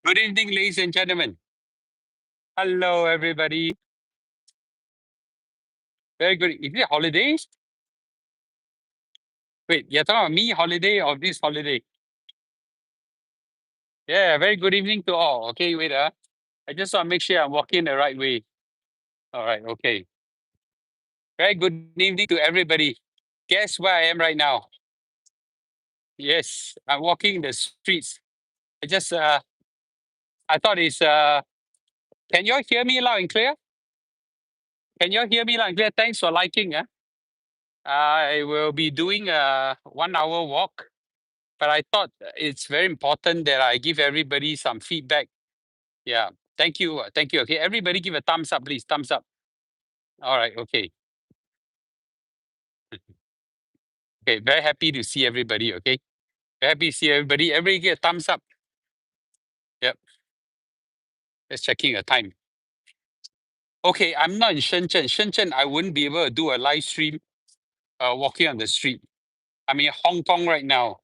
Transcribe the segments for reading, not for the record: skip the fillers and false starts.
Good evening, ladies and gentlemen. Hello, everybody. Very good. Is it holidays? Wait, you're talking about me holiday or this holiday? Yeah, very good evening to all. Okay, wait. I just want to make sure I'm walking the right way. All right, okay. Very good evening to everybody. Guess where I am right now? Yes, I'm walking the streets. I thought can you all hear me loud and clear? Can you all hear me loud and clear? Thanks for liking. I will be doing a 1 hour walk. But I thought it's very important that I give everybody some feedback. Yeah. Thank you. Thank you. Okay. Everybody give a thumbs up, please. Thumbs up. All right. Okay. Okay. Very happy to see everybody. Okay. Very happy to see everybody. Everybody give a thumbs up. Yep. Just checking the time. Okay. I'm not in Shenzhen. Shenzhen, I wouldn't be able to do a live stream walking on the street. I'm in Hong Kong right now.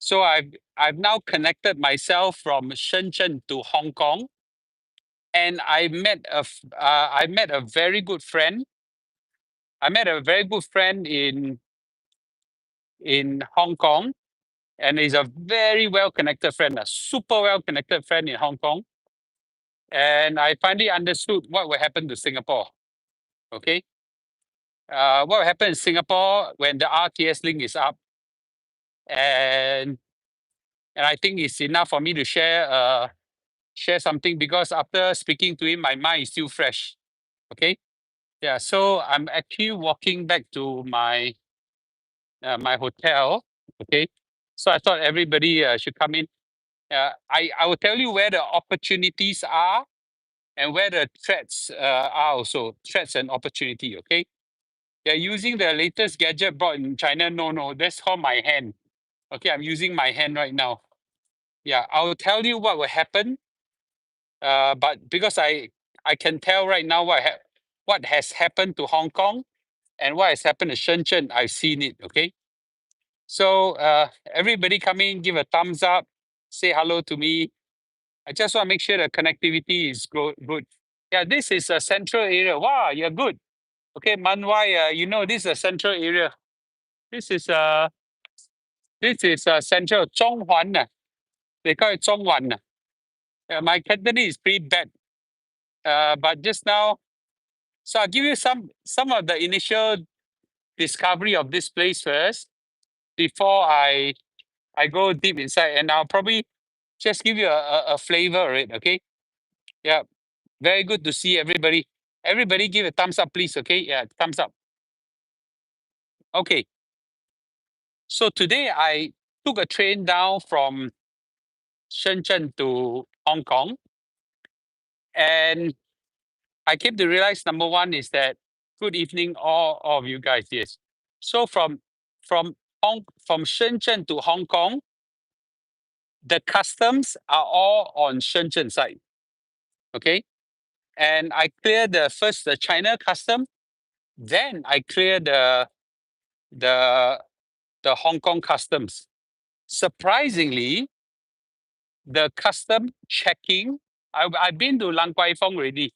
So I've now connected myself from Shenzhen to Hong Kong. And I met a very good friend. I met a very good friend in Hong Kong, and he's a very well connected friend, a super well connected friend in Hong Kong. And I finally understood what will happen to Singapore. Okay, what will happen in Singapore when the RTS link is up, and I think it's enough for me to share something because after speaking to him, my mind is still fresh. Okay, yeah. So I'm actually walking back to my hotel. Okay, so I thought everybody should come in. I will tell you where the opportunities are and where the threats are also threats and opportunity. Okay, they're using the latest gadget brought in China. No, that's called my hand. Okay, I'm using my hand right now. Yeah, I'll tell you what will happen. But because I can tell right now what has happened to Hong Kong and what has happened to Shenzhen. I've seen it. Okay. So everybody come in, give a thumbs up, say hello to me. I just want to make sure the connectivity is good. Yeah, this is a central area. Wow, you're good. Okay, Manwai, you know this is a central area. This is central Zhonghuan. They call it Zhonghuan. My Cantonese is pretty bad. But just now, so I'll give you some of the initial discovery of this place first before I go deep inside, and I'll probably just give you a flavor of it. Okay. Yeah. Very good to see everybody. Everybody give a thumbs up, please. Okay. Yeah, thumbs up. Okay. So today I took a train down from Shenzhen to Hong Kong, and I came to realize number one is that good evening, all of you guys. Yes. So from Shenzhen to Hong Kong, the customs are all on Shenzhen side. Okay. And I clear the China custom, then I clear the the Hong Kong customs. Surprisingly, the custom checking. I've been to Lang Kwai Fong already.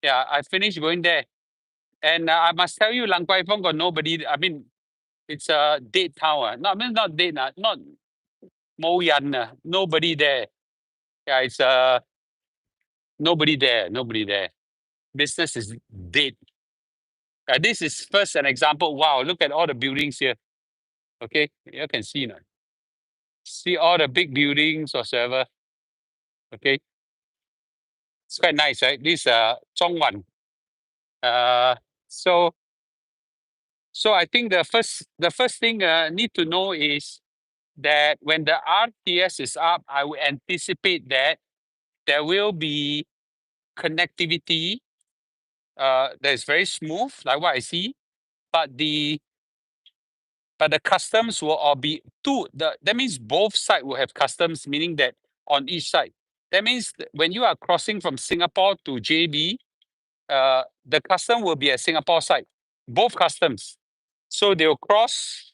Yeah, I finished going there, and I must tell you, Lang Kwai Fong got nobody. I mean, it's a dead town. No, I mean not dead. Not Mo Yan. Nobody there. Yeah, it's nobody there. Nobody there. Business is dead. This is first an example. Wow, look at all the buildings here. Okay, you can see now. See all the big buildings whatsoever. Okay, it's quite nice, right? This Zhongwan. Uh, so so I think the first thing need to know is that when the RTS is up, I will anticipate that there will be connectivity that is very smooth, like what I see, but the customs will all be that means both sides will have customs, meaning that on each side. That means when you are crossing from Singapore to JB, the custom will be at Singapore side, both customs. So they'll cross,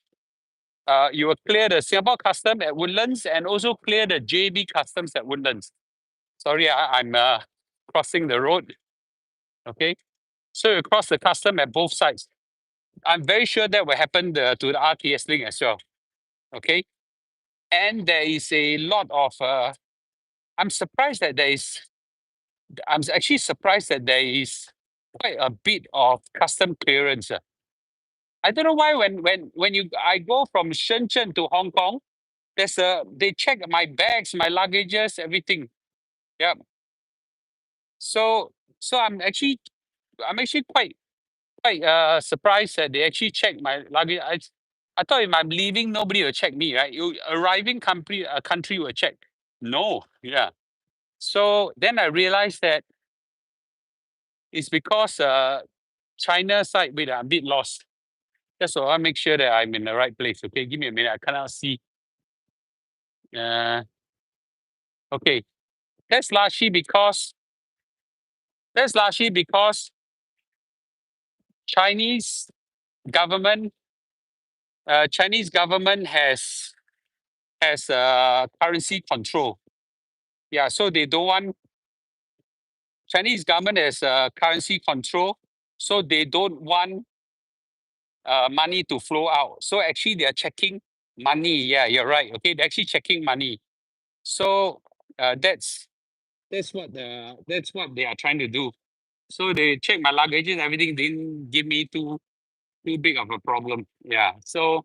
you will clear the Singapore custom at Woodlands and also clear the JB customs at Woodlands. Sorry, I'm crossing the road. Okay. So you cross the custom at both sides. I'm very sure that will happen to the RTS link as well. Okay. And there is a lot of, I'm surprised that I'm actually surprised that there is quite a bit of custom clearance. I don't know why when I go from Shenzhen to Hong Kong, they check my bags, my luggages, everything. Yeah. So so I'm actually quite surprised that they actually check my luggage. I thought if I'm leaving, nobody will check me, right? You arriving country will check. No, yeah. So then I realized that it's because China side. Wait, I'm a bit lost. Just so I make sure that I'm in the right place. Okay, give me a minute. I cannot see. Uh, okay, that's largely because that's largely because Chinese government Chinese government has currency control. Yeah, so they don't want Chinese government has currency control, so they don't want money to flow out. So actually, they are checking money. Yeah, you're right. Okay, they're actually checking money. So that's what they are trying to do. So they check my luggage and everything. Didn't give me too big of a problem. Yeah. So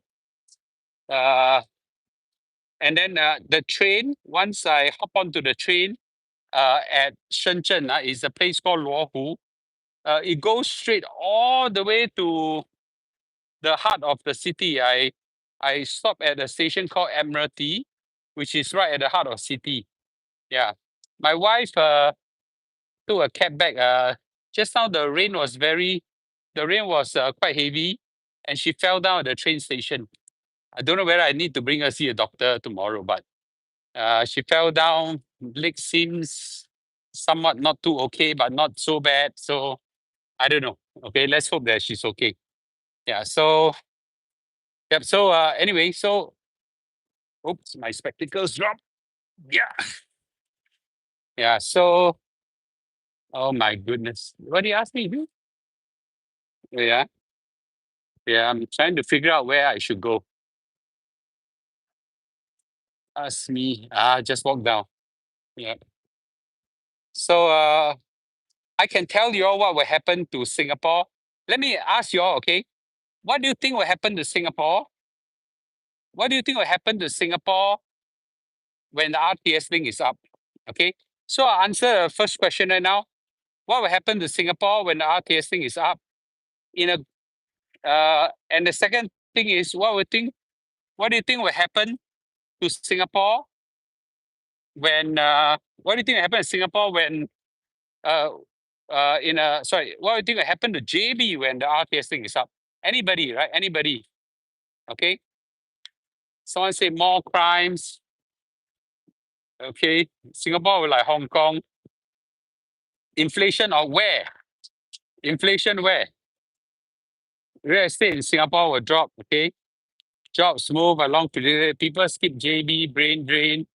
uh, and then the train. Once I hop onto the train at Shenzhen, is a place called Luohu. It goes straight all the way to the heart of the city. I stop at a station called Admiralty, which is right at the heart of city. Yeah. My wife took a cab back. Just now the rain was quite heavy, and she fell down at the train station. I don't know whether I need to bring her see a doctor tomorrow, but she fell down. Leg seems somewhat not too okay, but not so bad. So I don't know. Okay, let's hope that she's okay. Yeah. So yep. So anyway, so oops, my spectacles dropped. Yeah. Yeah. So oh my goodness, what do you ask me? Yeah. Yeah. I'm trying to figure out where I should go. Ask me. Just walk down. Yeah. So I can tell you all what will happen to Singapore. Let me ask you all. Okay, what do you think will happen to Singapore? What do you think will happen to Singapore when the RTS link is up? Okay. So I'll answer the first question right now. What will happen to Singapore when the RTS link is up? In a and the second thing is what do you think will happen to Singapore when what do you think will happen to Singapore when uh in a sorry, what do you think will happen to JB when the RTS thing is up? Anybody, right? Anybody. Okay. Someone say more crimes. Okay. Singapore will like Hong Kong. Inflation or where? Inflation where? Real estate in Singapore will drop. Okay. Jobs move along to the people skip JB, brain drain.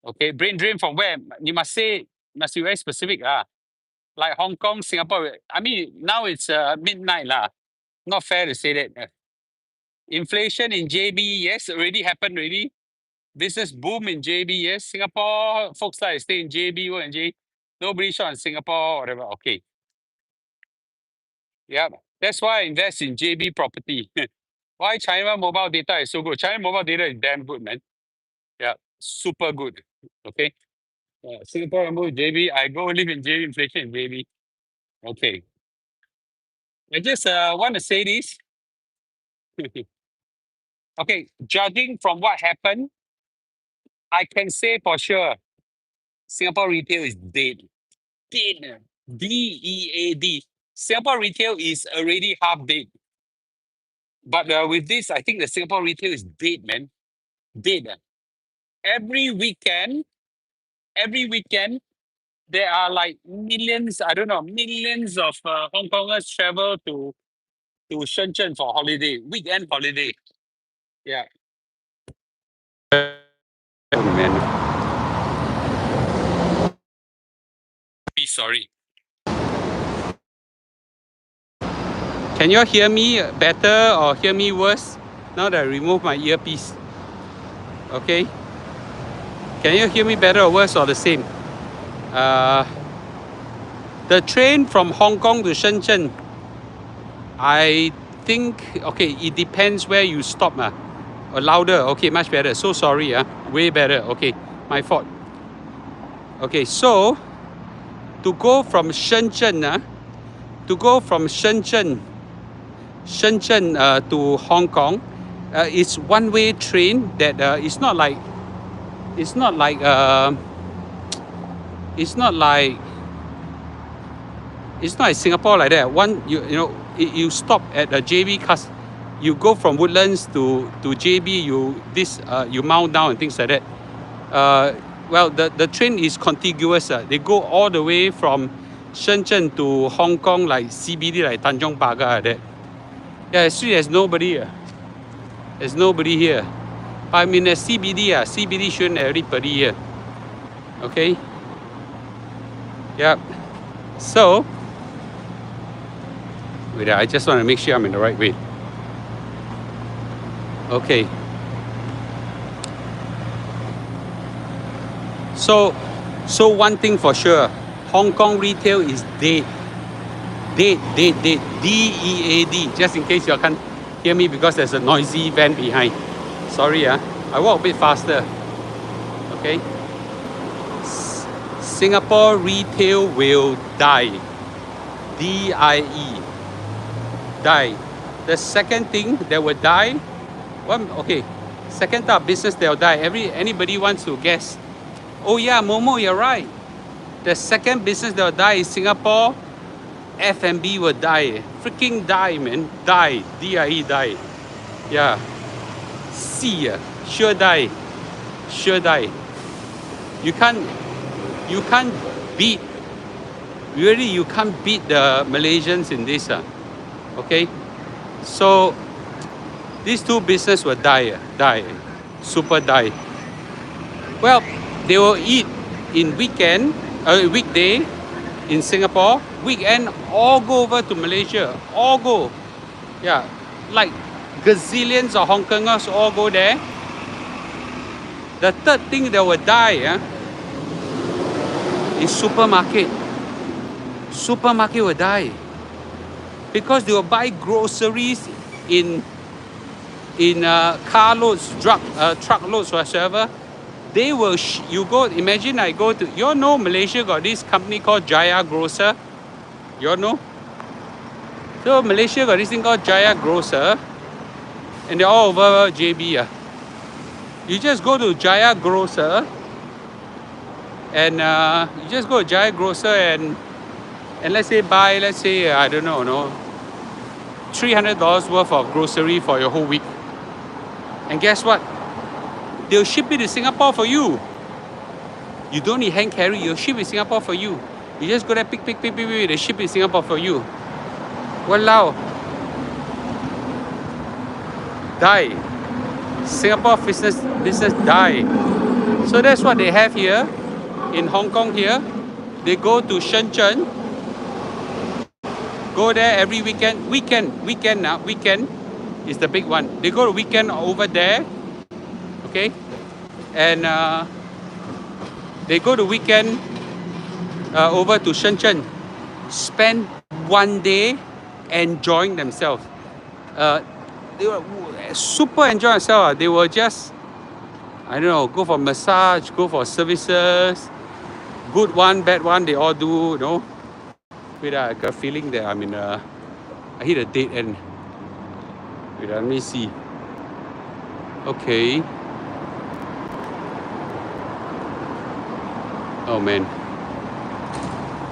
Okay. Brain drain from where? You must be very specific. Like Hong Kong, Singapore. I mean, now it's midnight. Not fair to say that. Inflation in JB, yes, already happened already. Business boom in JB, yes. Singapore folks like stay in JB, work in JB. Nobody shot in Singapore, whatever. Okay. Yeah. That's why I invest in JB property. Why China mobile data is so good? China mobile data is damn good, man. Yeah. Super good. Okay. Singapore move JB. I go live in JB, inflation in JB. Okay. I just want to say this. Okay. Judging from what happened, I can say for sure Singapore retail is dead. Dead. DEAD. Singapore retail is already half dead. But with this, I think the Singapore retail is dead, man. Dead. Every weekend, every weekend, there are like millions, I don't know, millions of Hong Kongers travel to Shenzhen for holiday, weekend holiday. Yeah. Man. Sorry. Can you hear me better or hear me worse now that I remove my earpiece? Okay. Can you hear me better or worse or the same? The train from Hong Kong to Shenzhen, I think, okay, it depends where you stop. Or louder, okay, much better. So sorry, way better. Okay, my fault. Okay, so to go from Shenzhen, to Hong Kong, it's one-way train that it's not like it's not like it's not like it's not like Singapore like that. You stop at a JB cast, you go from Woodlands to JB, you mount down and things like that. Well, the train is contiguous. They go all the way from Shenzhen to Hong Kong, like CBD, like Tanjong Pagar, like that. Yeah, actually there's nobody. There's nobody here. I'm in a CBD. CBD shouldn't have anybody here. Okay. Yeah. So, wait, I just want to make sure I'm in the right way. Okay. So one thing for sure, Hong Kong retail is dead. Dead. D-E-A-D. Just in case you can't hear me because there's a noisy van behind. Sorry, I walk a bit faster. Okay. Singapore retail will die. D-I-E. Die. The second thing that will die, second type of business that will die. Anybody wants to guess? Oh yeah, Momo, you're right. The second business that will die is Singapore F&B will die. Freaking die, man. Die. D-I-E, die. Yeah. C, sure die. Sure die. You can't beat, really you can't beat the Malaysians in this. Okay? So, these two businesses will die. Super die. Well, they will eat in weekday in Singapore, weekend all go over to Malaysia, all go. Yeah, like gazillions of Hong Kongers all go there. The third thing that will die is supermarket. Supermarket will die because they will buy groceries in carloads, truckloads, whatsoever. They will, imagine I go to, you all know Malaysia got this company called Jaya Grocer? You all know? So Malaysia got this thing called Jaya Grocer, and they're all over JB. You just go to Jaya Grocer, and let's say buy, I don't know, $300 worth of grocery for your whole week. And guess what? They'll ship it to Singapore for you. You don't need hand carry, you'll ship it to Singapore for you. You just go there, pick, they ship it to Singapore for you. Walao. Die. Singapore business die. So that's what they have here in Hong Kong here. They go to Shenzhen. Go there every weekend. Weekend is the big one. They go to weekend over there. Okay, and they go to weekend over to Shenzhen, spend one day enjoying themselves. They were super enjoying themselves. They were just, I don't know, go for massage, go for services, good one, bad one, they all do, you know. Wait, I got a feeling that I hit a dead end. Wait, let me see. Okay. Oh man.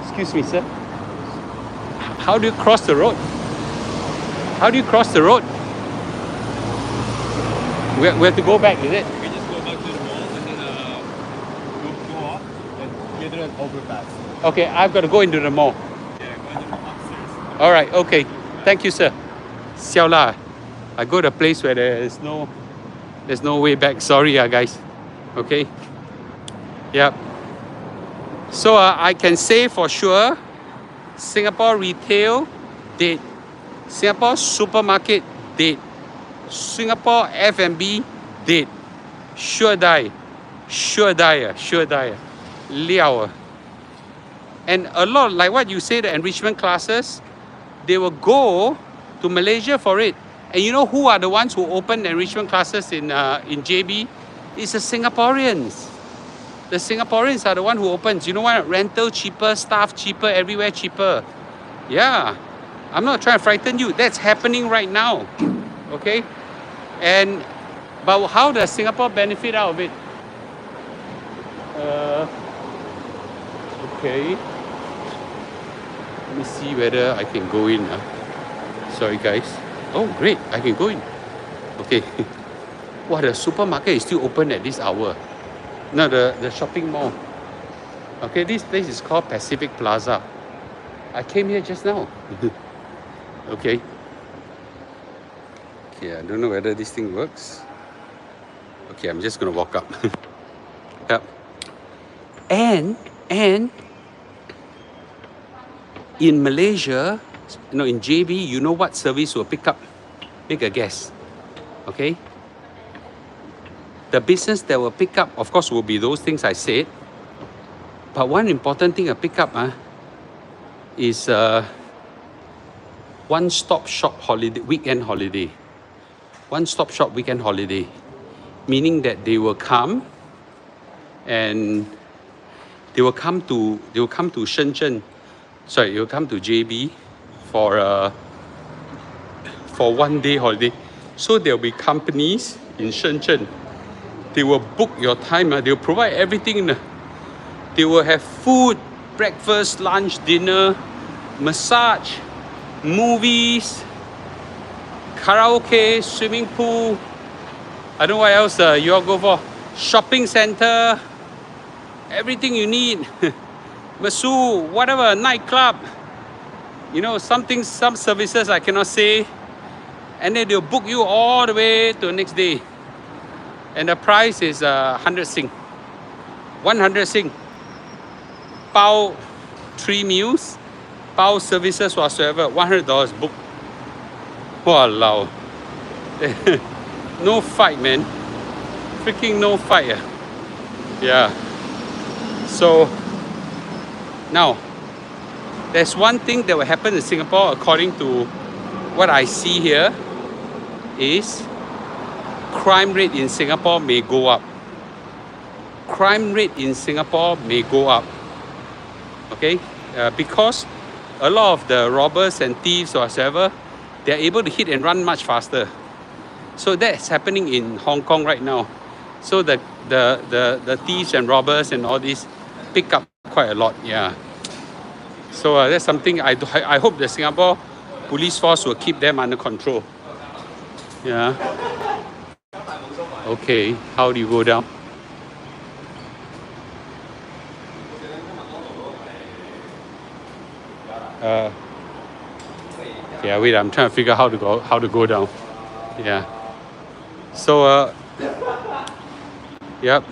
Excuse me, sir. How do you cross the road? How do you cross the road? We have to go back, is it? We just go back to the mall and then go off and get an overpass. Okay, I've got to go into the mall. Yeah, go into the upstairs. All right, okay. Thank you, sir. Xiao la. I go to a place where there's no way back. Sorry, guys. Okay. Yep. So I can say for sure, Singapore retail dead. Singapore supermarket dead. Singapore F&B dead. Sure die. Sure die. Sure die. Liao. And a lot, like what you say, the enrichment classes, they will go to Malaysia for it. And you know who are the ones who open enrichment classes in JB? It's the Singaporeans. The Singaporeans are the one who opens. You know what? Rental cheaper, staff cheaper, everywhere cheaper. Yeah. I'm not trying to frighten you. That's happening right now. Okay? And but how does Singapore benefit out of it? Okay. Let me see whether I can go in. Sorry guys. Oh great, I can go in. Okay. Wow, the supermarket is still open at this hour. No, the shopping mall. Okay, this place is called Pacific Plaza. I came here just now. Okay. Okay, I don't know whether this thing works. Okay, I'm just gonna walk up. Yep. And in Malaysia, in JB, you know what service will pick up? Make a guess. Okay. The business that will pick up, of course, will be those things I said. But one important thing I pick up is one-stop shop holiday, weekend holiday. One-stop shop weekend holiday, meaning that they will come and they will come to Shenzhen. Sorry, they will come to JB for 1 day holiday. So there will be companies in Shenzhen. They will book your time. They will provide everything. They will have food, breakfast, lunch, dinner, massage, movies, karaoke, swimming pool. I don't know what else you all go for. Shopping center, everything you need. Masu, whatever, nightclub. You know, some services I cannot say. And then they'll book you all the way to the next day. And the price is 100 Sing. 100 Sing. Bao 3 meals, bao services whatsoever, $100 book. Walao. No fight, man. Freaking no fight. Yeah. So, now, there's one thing that will happen in Singapore according to what I see here is crime rate in Singapore may go up. Crime rate in Singapore may go up. Okay? Because a lot of the robbers and thieves or whatever, they're able to hit and run much faster. So that's happening in Hong Kong right now. So the thieves and robbers and all this pick up quite a lot. Yeah. So that's something I hope the Singapore police force will keep them under control. Yeah. Okay, how do you go down? Yeah, wait, I'm trying to figure out how to go down. Yeah. So yep.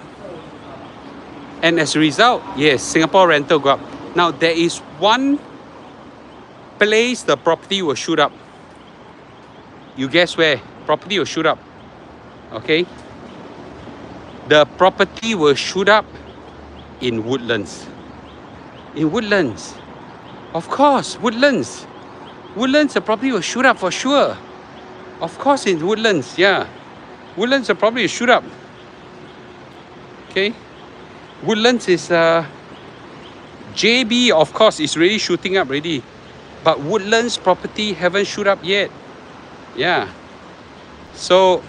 And as a result, yes, Singapore rental go up. Now there is one place the property will shoot up. You guess where? Property will shoot up. Okay? The property will shoot up in Woodlands. In Woodlands. Of course, Woodlands. Woodlands, the property will shoot up for sure. Of course, in Woodlands, yeah. Woodlands, the property will shoot up. Okay? Woodlands is JB, of course, is really shooting up already. But Woodlands property haven't shoot up yet. Yeah. So,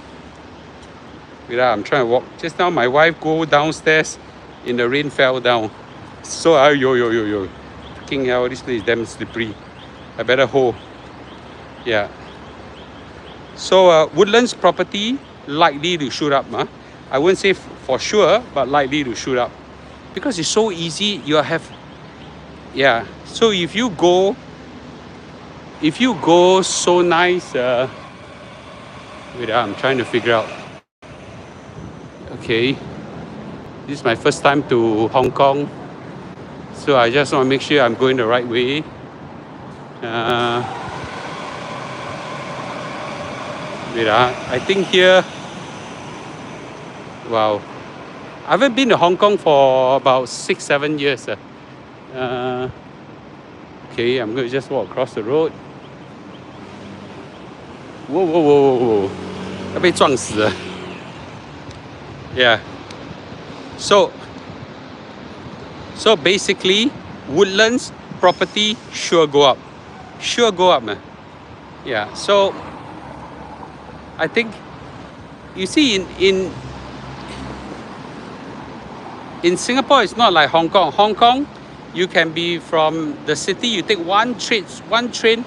I'm trying to walk. Just now, my wife go downstairs in the rain, fell down. So, yo. Freaking hell, this place is damn slippery. I better hold. Yeah. So, Woodlands property likely to shoot up. I wouldn't say for sure, but likely to shoot up. Because it's so easy, you have... Yeah. So, if you go so nice... wait, I'm trying to figure out. Okay. This is my first time to Hong Kong. So I just want to make sure I'm going the right way. Wait, I think here, wow. I haven't been to Hong Kong for about 6-7 years. Okay, I'm going to just walk across the road. Whoa, whoa, whoa, whoa, whoa. 要被撞死了. Yeah. So basically, Woodlands property sure go up. Sure go up, man. Yeah. So I think you see in Singapore, it's not like Hong Kong. Hong Kong, you can be from the city, you take one train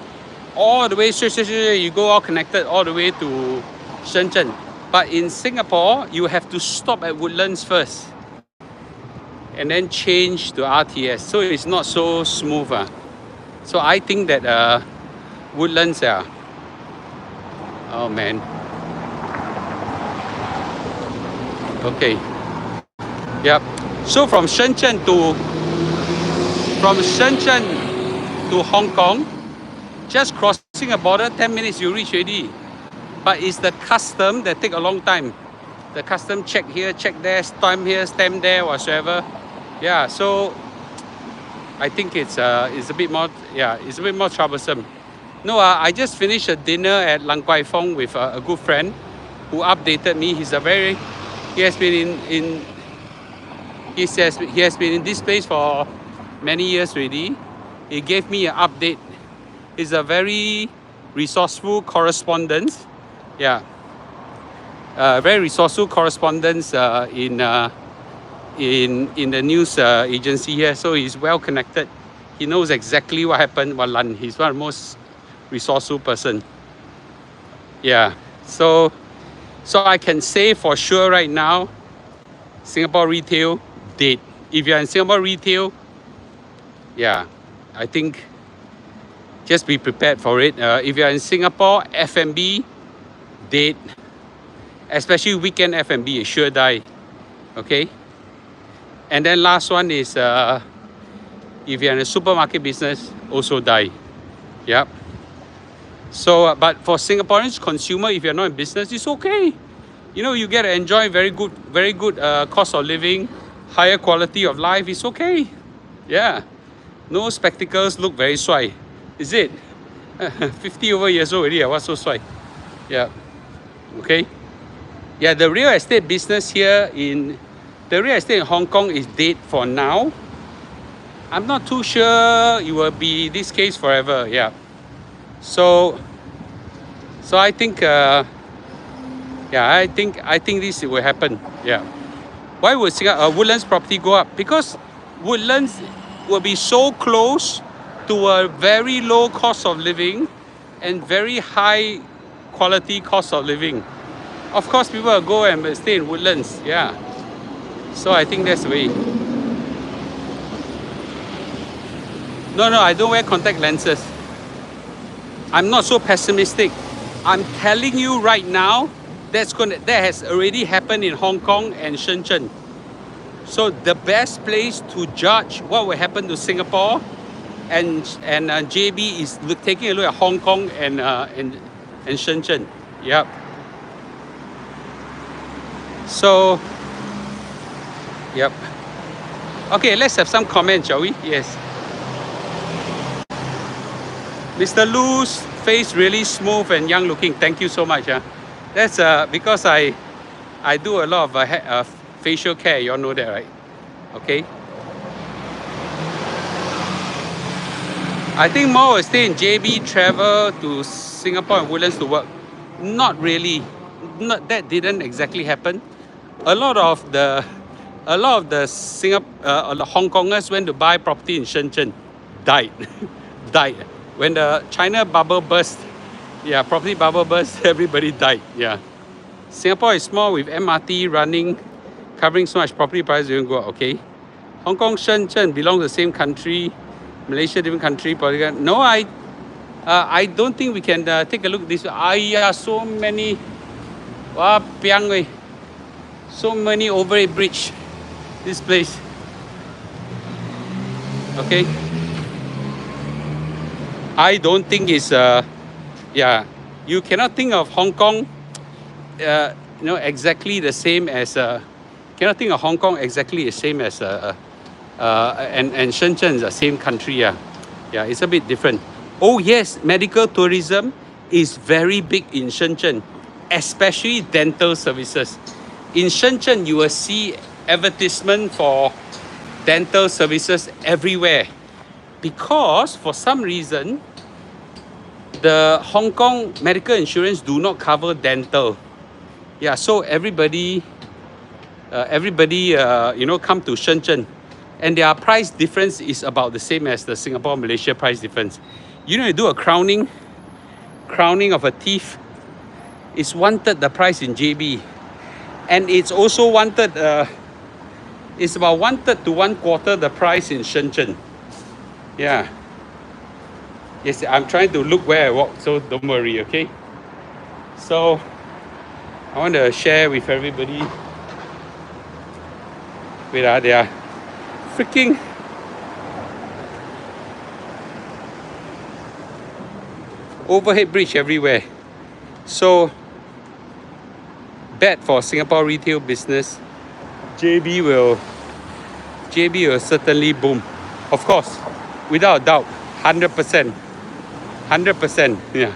all the way straight, you go all connected all the way to Shenzhen. But in Singapore, you have to stop at Woodlands first and then change to RTS. So it's not so smooth. So I think that Woodlands, oh man. Okay. Yep. So from Shenzhen to Hong Kong, just crossing a border, 10 minutes you reach already. But it's the custom that take a long time. The custom check here, check there, stamp here, stamp there, whatsoever. Yeah, so I think it's a bit more, it's a bit more troublesome. No, I just finished a dinner at Lang Kwai Fong with a good friend who updated me. He has been he has been in this place for many years already. He gave me an update. He's a very resourceful correspondent. Yeah, very resourceful correspondent in the news agency here. So he's well connected. He knows exactly what happened. He's one of the most resourceful person. Yeah. So I can say for sure right now, Singapore retail dead. If you're in Singapore retail, yeah, I think just be prepared for it. If you're in Singapore, F&B dead, especially weekend F&B, it sure die. Okay. And then last one is if you're in a supermarket business, also die. Yep. So, but for Singaporeans consumer, if you're not in business, it's okay. You know, you get to enjoy very good cost of living, higher quality of life. It's okay. Yeah. No spectacles look very swai. Is it? 50 over years old already. What's so swai? Yeah. Okay. Yeah, the real estate business here the real estate in Hong Kong is dead for now. I'm not too sure it will be this case forever. Yeah. So I think I think this will happen. Yeah. Why would Woodlands property go up? Because Woodlands will be so close to a very low cost of living and very high quality cost of living. Of course, people will go and stay in Woodlands. Yeah. So I think that's the way. No, I don't wear contact lenses. I'm not so pessimistic. I'm telling you right now, that has already happened in Hong Kong and Shenzhen. So the best place to judge what will happen to Singapore and JB is taking a look at Hong Kong and Shenzhen. Yep. So, yep. Okay, let's have some comments, shall we? Yes. Mr. Lu's face really smooth and young looking. Thank you so much. That's because I do a lot of facial care. You all know that, right? Okay. I think more will stay in JB, travel to Singapore and Woodlands to work. Not really. That didn't exactly happen. A lot of the Hong Kongers went to buy property in Shenzhen, died. When the China bubble burst, property bubble burst, everybody died. Yeah. Singapore is small with MRT running, covering so much property prices don't go up. Okay. Hong Kong, Shenzhen belong to the same country. Malaysia, different country. No, I don't think we can take a look at this. So many, so many overhead bridge. This place. Okay, I don't think it's yeah. You cannot think of Hong Kong, exactly the same as cannot think of Hong Kong exactly the same as and Shenzhen is the same country. Yeah, yeah, it's a bit different. Oh yes, medical tourism is very big in Shenzhen, especially dental services. In Shenzhen, you will see advertisement for dental services everywhere because for some reason the Hong Kong medical insurance do not cover dental. Yeah, so everybody come to Shenzhen, and their price difference is about the same as the Singapore Malaysia price difference. You do a crowning of a teeth, it's one third the price in JB, and it's also one third. It's about one third to one quarter the price in Shenzhen. Yeah. Yes, I'm trying to look where I walk, so don't worry, okay? So I want to share with everybody. Wait, they are freaking overhead bridge everywhere. So bad for Singapore retail business. JB will certainly boom. Of course, without a doubt, 100%. 100%. Yeah.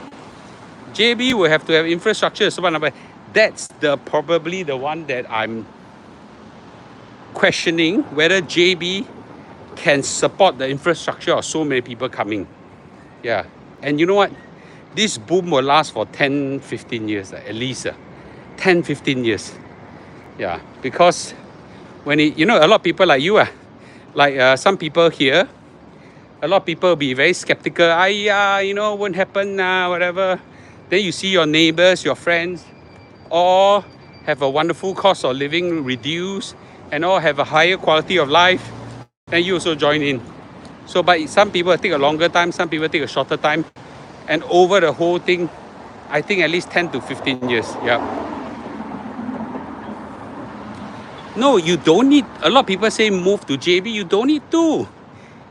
JB will have to have infrastructure. So that's probably the one that I'm questioning whether JB can support the infrastructure of so many people coming. Yeah. And you know what? This boom will last for 10, 15 years, at least 10, 15 years. Yeah. Because when a lot of people like you, like some people here, a lot of people will be very skeptical. Won't happen, whatever. Then you see your neighbors, your friends, all have a wonderful cost of living reduced and all have a higher quality of life. Then you also join in. So, but some people take a longer time, some people take a shorter time. And over the whole thing, I think at least 10 to 15 years. Yeah. No, you don't need, a lot of people say move to JB. You don't need to.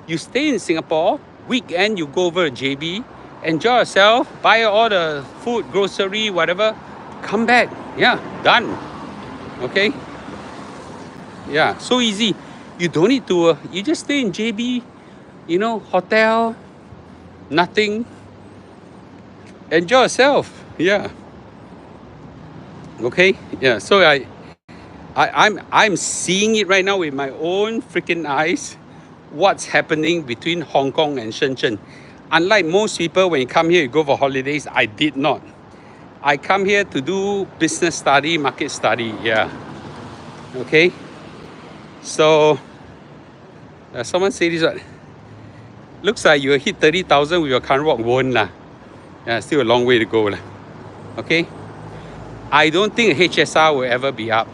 You stay in Singapore, weekend you go over to JB, enjoy yourself, buy all the food, grocery, whatever, come back. Yeah, done. Okay? Yeah, so easy. You don't need to, you just stay in JB, hotel, nothing. Enjoy yourself. Yeah. Okay? Yeah, so I'm seeing it right now with my own freaking eyes. What's happening between Hong Kong and Shenzhen. Unlike most people, when you come here, you go for holidays. I did not. I come here to do business study, market study. Yeah. Okay. So someone say this one. Looks like you hit 30,000 with your current work. Won't lah. Yeah, still a long way to go lah. Okay. I don't think HSR will ever be up.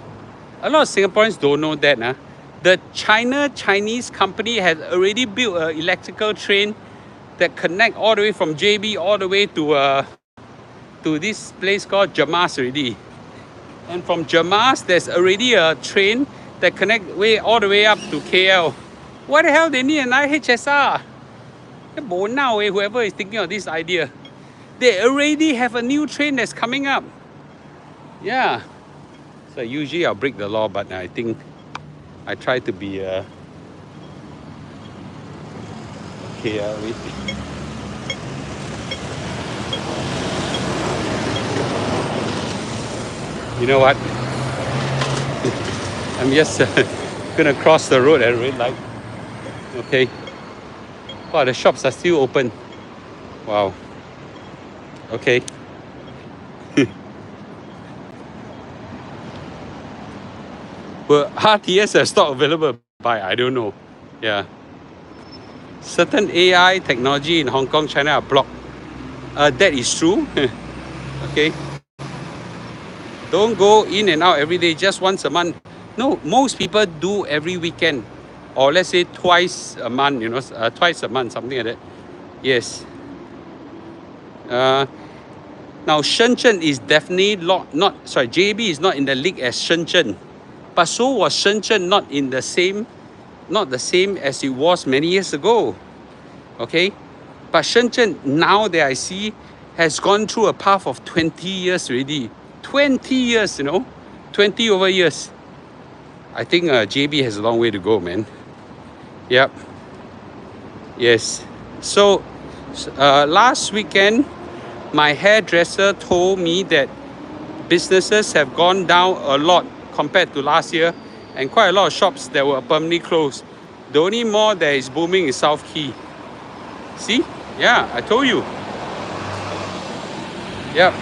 A lot of Singaporeans don't know that. The Chinese company has already built an electrical train that connect all the way from JB all the way to this place called Jamas already. And from Jamas, there's already a train that connect all the way up to KL. Why the hell they need an IHSR? Whoever is thinking of this idea. They already have a new train that's coming up. Yeah. So usually I'll break the law, but I think I try to be okay. Wait. You know what? I'm just gonna cross the road at a red light. Okay. Wow, the shops are still open. Wow. Okay. Well, RTS has stock available by, I don't know. Yeah. Certain AI technology in Hong Kong, China are blocked. That is true. Okay. Don't go in and out every day, just once a month. No, most people do every weekend. Or let's say twice a month, twice a month, something like that. Yes. Now, Shenzhen is definitely JB is not in the league as Shenzhen. But so was Shenzhen not in the same not the same as it was many years ago. Okay, but Shenzhen now that I see has gone through a path of 20 years already. 20 years, 20 over years. I think JB has a long way to go, man. Yep. Yes. So last weekend, my hairdresser told me that businesses have gone down a lot compared to last year, and quite a lot of shops that were permanently closed. The only mall that is booming is South Key. See? Yeah, I told you. Yep.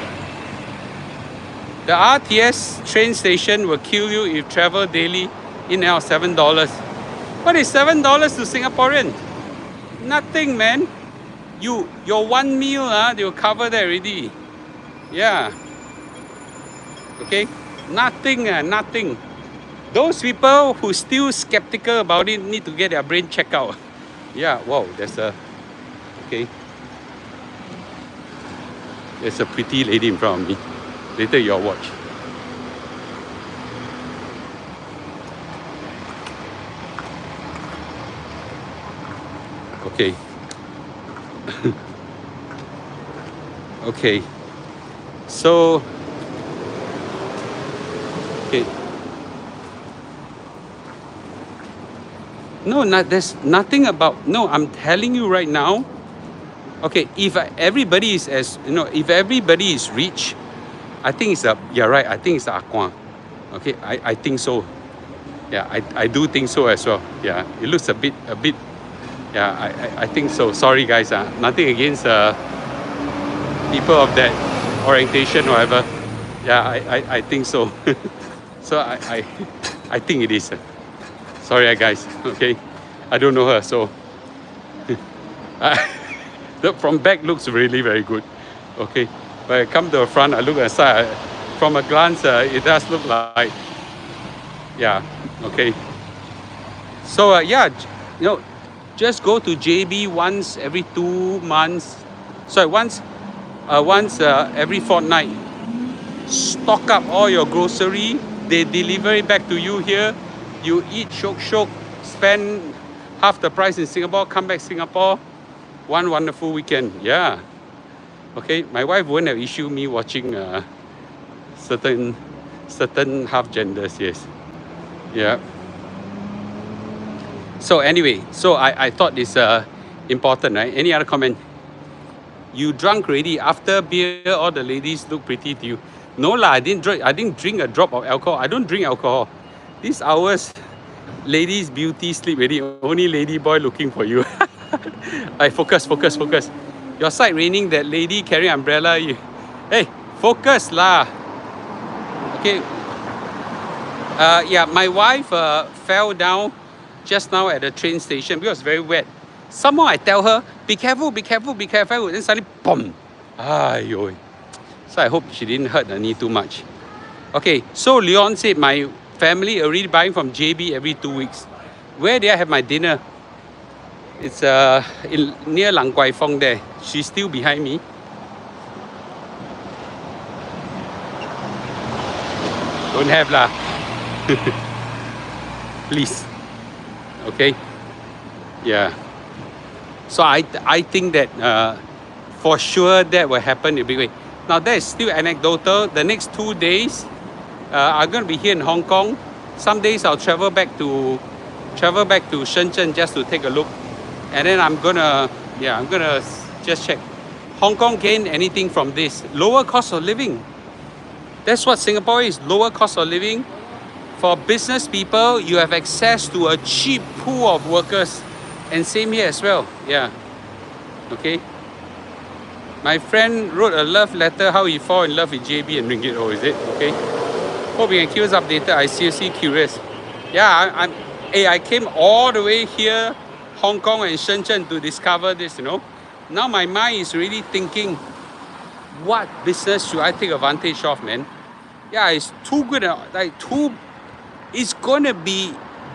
The RTS train station will kill you if travel daily in and out $7. What is $7 to Singaporean? Nothing, man. Your one meal, they will cover that already. Yeah. Okay. Nothing, nothing. Those people who still skeptical about it need to get their brain checked out. Yeah. Wow. Okay. There's a pretty lady in front of me. Later you'll watch. Okay. Okay. So. Okay. No, there's nothing about. No, I'm telling you right now. Okay, if everybody is if everybody is rich, I think you're right. I think it's the Aqua. Okay, I think so. Yeah, I do think so as well. Yeah, it looks a bit. Yeah, I think so. Sorry guys, nothing against people of that orientation or whatever. Yeah, I think so. So I think it is. Sorry guys. Okay, I don't know her, so from back looks really very good. Okay, but I come to the front, I look at the side. From a glance, it does look like, yeah. Okay. So yeah, just go to JB once every 2 months. Sorry, once every fortnight. Stock up all your grocery. They deliver it back to you here. You eat shok, spend half the price in Singapore, come back Singapore. One wonderful weekend. Yeah. Okay, my wife won't have issue me watching certain half genders. Yes. Yeah. So anyway, I thought it's important, right? Any other comment? You drunk already after beer? All the ladies look pretty to you. No lah, I didn't drink a drop of alcohol. I don't drink alcohol. These hours, ladies' beauty sleep already. Only lady boy looking for you. I focus. Your side raining. That lady carrying umbrella. Hey, focus lah. Okay. Yeah, my wife fell down just now at the train station because it's very wet. Somehow I tell her, be careful. Then suddenly, boom. Aiyo. So I hope she didn't hurt her knee too much. Okay, so Leon said my family already buying from JB every 2 weeks. Where did I have my dinner? It's near Lang Kwai Fong there. She's still behind me. Don't have lah. Please. Okay. Yeah. So I think that for sure that will happen in a big way. Now that is still anecdotal. The next 2 days, I'm going to be here in Hong Kong. Some days I'll travel back to Shenzhen just to take a look, and then I'm gonna just check. Hong Kong gain anything from this? Lower cost of living. That's what Singapore is. Lower cost of living. For business people, you have access to a cheap pool of workers, and same here as well. Yeah. Okay. My friend wrote a love letter how he fall in love with JB and Ringgit. Oh, is it? Okay. Hope we can keep us updated. I seriously curious. Yeah, I came all the way here, Hong Kong and Shenzhen to discover this, Now my mind is really thinking, what business should I take advantage of, man? Yeah, it's too good. It's gonna be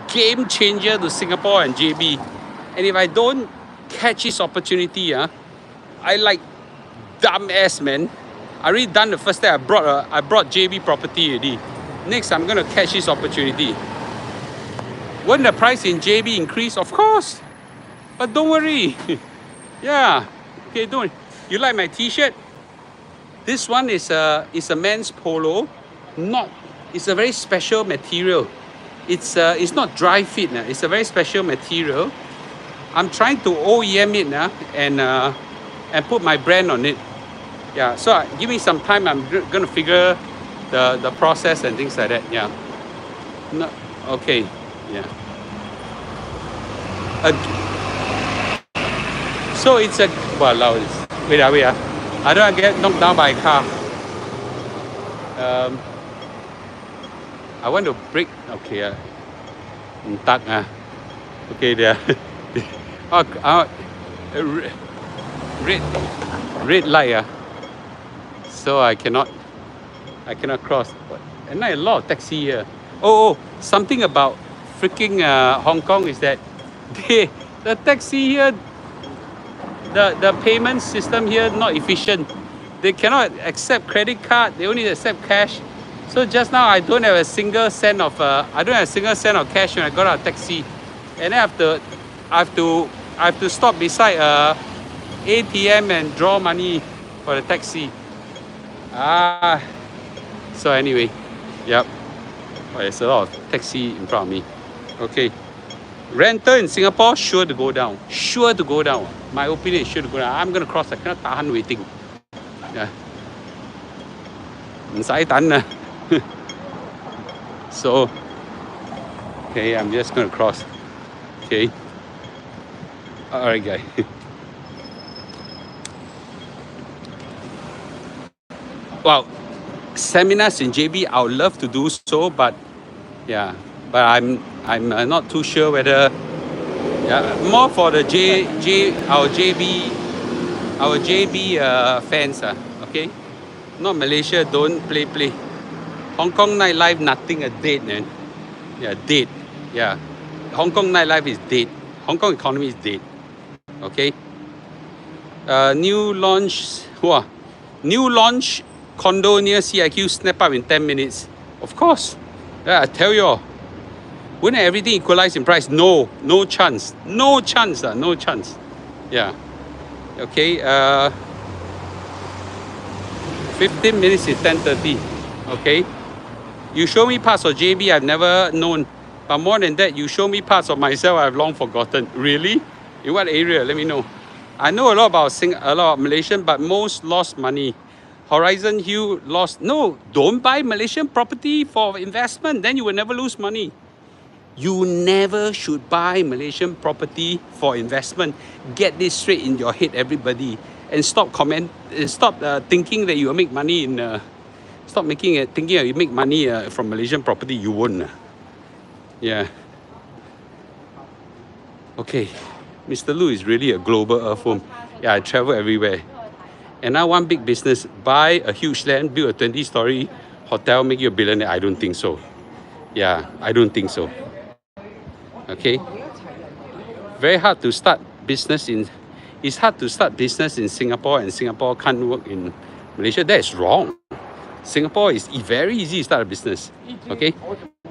game changer to Singapore and JB. And if I don't catch this opportunity, I like dumbass, man. I already done the first step. I brought JB property already. Next, I'm gonna catch this opportunity. Won't the price in JB increase? Of course. But don't worry. Yeah. Okay, don't worry. You like my t-shirt? This one is a men's polo. Not, it's a very special material. It's not dry fit. It's a very special material. I'm trying to OEM it and put my brand on it. Yeah, so give me some time. I'm gonna figure the process and things like that. Yeah. No, okay. Yeah. So it's a wow. Wait, wait. I don't get knocked down by a car. I want to brake. Okay. Tắc Okay, there. Red red light. So I cannot cross. And a lot of taxi here. Oh, something about freaking Hong Kong is that the taxi here, the payment system here not efficient. They cannot accept credit card. They only accept cash. So just now I don't have a single cent of cash when I got out of taxi, and I have to stop beside ATM and draw money for the taxi. So anyway, yep. Oh, there's a lot of taxi in front of me. Okay. Rental in Singapore, sure to go down. Sure to go down. My opinion is sure to go down. I'm going to cross. I cannot tahan waiting. Yeah. So, okay, I'm just going to cross. Okay. All right, guys. Well, seminars in JB, I would love to do so, but yeah, but I'm not too sure whether. Yeah, more for the our JB fans. Okay, not Malaysia. Don't play. Hong Kong nightlife, nothing, a dead, man. Yeah, dead. Yeah, Hong Kong nightlife is dead. Hong Kong economy is dead. Okay. New launch condo near CIQ snap up in 10 minutes. Of course. Yeah, I tell you all. Wouldn't everything equalize in price? No chance. No chance. No chance. Yeah. Okay. 15 minutes is 10:30. Okay. You show me parts of JB I've never known. But more than that, you show me parts of myself I've long forgotten. Really? In what area? Let me know. I know a lot about a lot of Malaysian, but most lost money. Horizon Hill lost. No, don't buy Malaysian property for investment. Then you will never lose money. You never should buy Malaysian property for investment. Get this straight in your head, everybody, and stop thinking that you will make money in. Stop thinking that you make money from Malaysian property. You won't. Yeah. Okay, Mr. Lu is really a global earthworm. Yeah, I travel everywhere. And now one big business, buy a huge land, build a 20-story hotel, make you a billionaire. I don't think so. Yeah, I don't think so. Okay. Very hard to start business it's hard to start business in Singapore, and Singapore can't work in Malaysia. That is wrong. Singapore is very easy to start a business. Okay.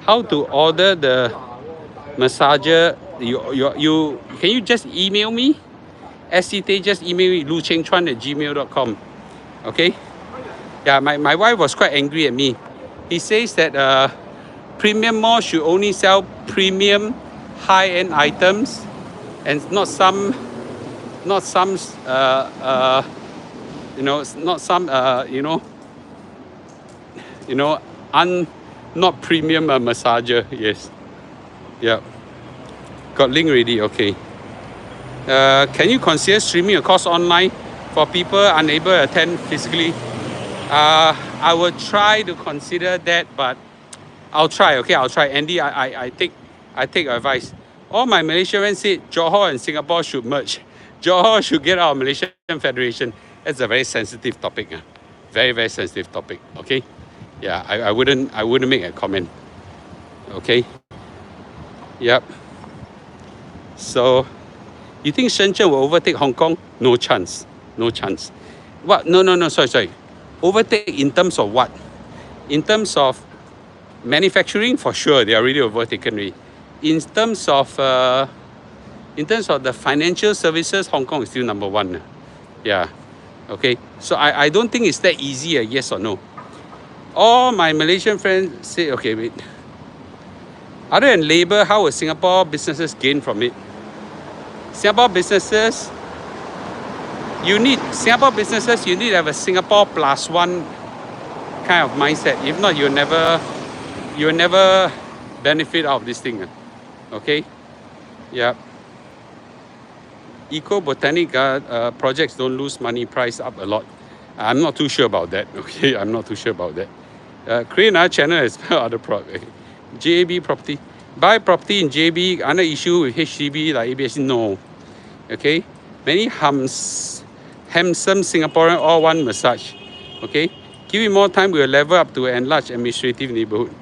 How to order the massager? Can you just email me? SCT, just email me luchengchuan@gmail.com. Okay. Yeah, my wife was quite angry at me. He says that premium mall should only sell premium high-end items and not some not premium massager. Yes. Yeah. Got link ready. Okay. Can you consider streaming a course online for people unable to attend physically? I will try to consider that, but I'll try. Okay, I'll try. Andy, I take your advice. All my Malaysian friends said Johor and Singapore should merge. Johor should get out of Malaysian Federation. That's a very sensitive topic. Very, very sensitive topic. Okay. Yeah, I wouldn't make a comment. Okay. Yep. So, you think Shenzhen will overtake Hong Kong? No chance. No chance. What? No. Sorry. Overtake in terms of what? In terms of manufacturing, for sure, they are already overtaken. in terms of the financial services, Hong Kong is still number one. Yeah. Okay. So I don't think it's that easy a yes or no. All my Malaysian friends say, okay, wait. Other than labor, how will Singapore businesses gain from it? Singapore businesses, you need to have a Singapore plus one kind of mindset. If not, you'll never benefit out of this thing. Okay? Yeah. Eco-botanic projects don't lose money, price up a lot. I'm not too sure about that. Okay, I'm not too sure about that. Create another channel as well other JB property. Buy property in JB, under issue with HDB like ABS. No. Okay? Many handsome Singaporean all want massage. Okay? Give it more time, we'll level up to an enlarged administrative neighborhood.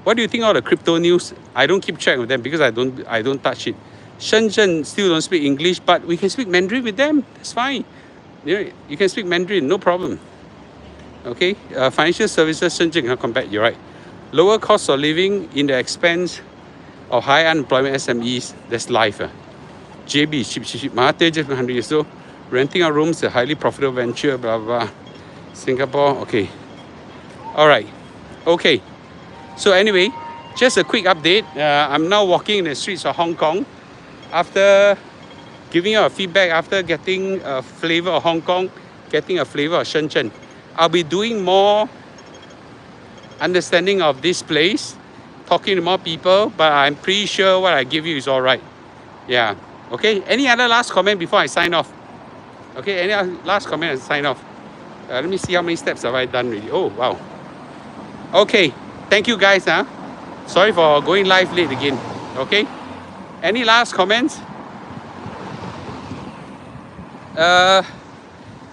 What do you think of the crypto news? I don't keep track of them because I don't touch it. Shenzhen still don't speak English, but we can speak Mandarin with them. That's fine. You can speak Mandarin, no problem. Okay, financial services, Shenzhen cannot compare. You're right. Lower cost of living in the expense of high unemployment SMEs. That's life. JB, cheap. Mahathir just 100 years old. Renting out rooms is a highly profitable venture. Blah blah. Singapore. Okay. All right. Okay. So anyway, just a quick update. I'm now walking in the streets of Hong Kong after giving you a feedback, after getting a flavor of Hong Kong, getting a flavor of Shenzhen. I'll be doing more understanding of this place, talking to more people, but I'm pretty sure what I give you is all right. Yeah. Okay. Any other last comment before I sign off? Okay. Any other last comment and sign off? Let me see how many steps have I done really. Oh, wow. Okay. Thank you guys. Sorry for going live late again. Okay. Any last comments?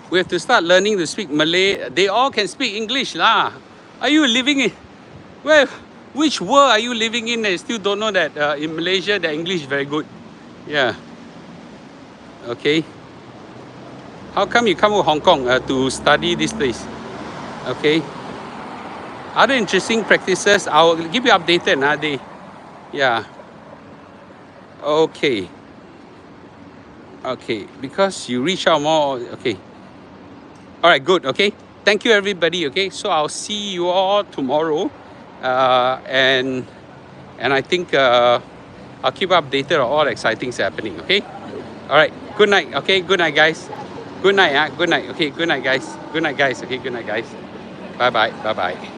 We have to start learning to speak Malay. They all can speak English lah. Are you living in which world are you living in? I still don't know that in Malaysia the English is very good. Yeah. Okay. How come you come to Hong Kong to study this place? Okay. Other interesting practices, I'll give you updated. Yeah. Okay. Okay. Because you reach out more. Okay. All right. Good. Okay. Thank you, everybody. Okay. So I'll see you all tomorrow, and I think I'll keep updated on all exciting things happening. Okay. All right. Good night. Okay. Good night, guys. Good night. Good night. Okay. Good night, guys. Good night, guys. Okay. Good night, guys. Bye bye. Bye bye.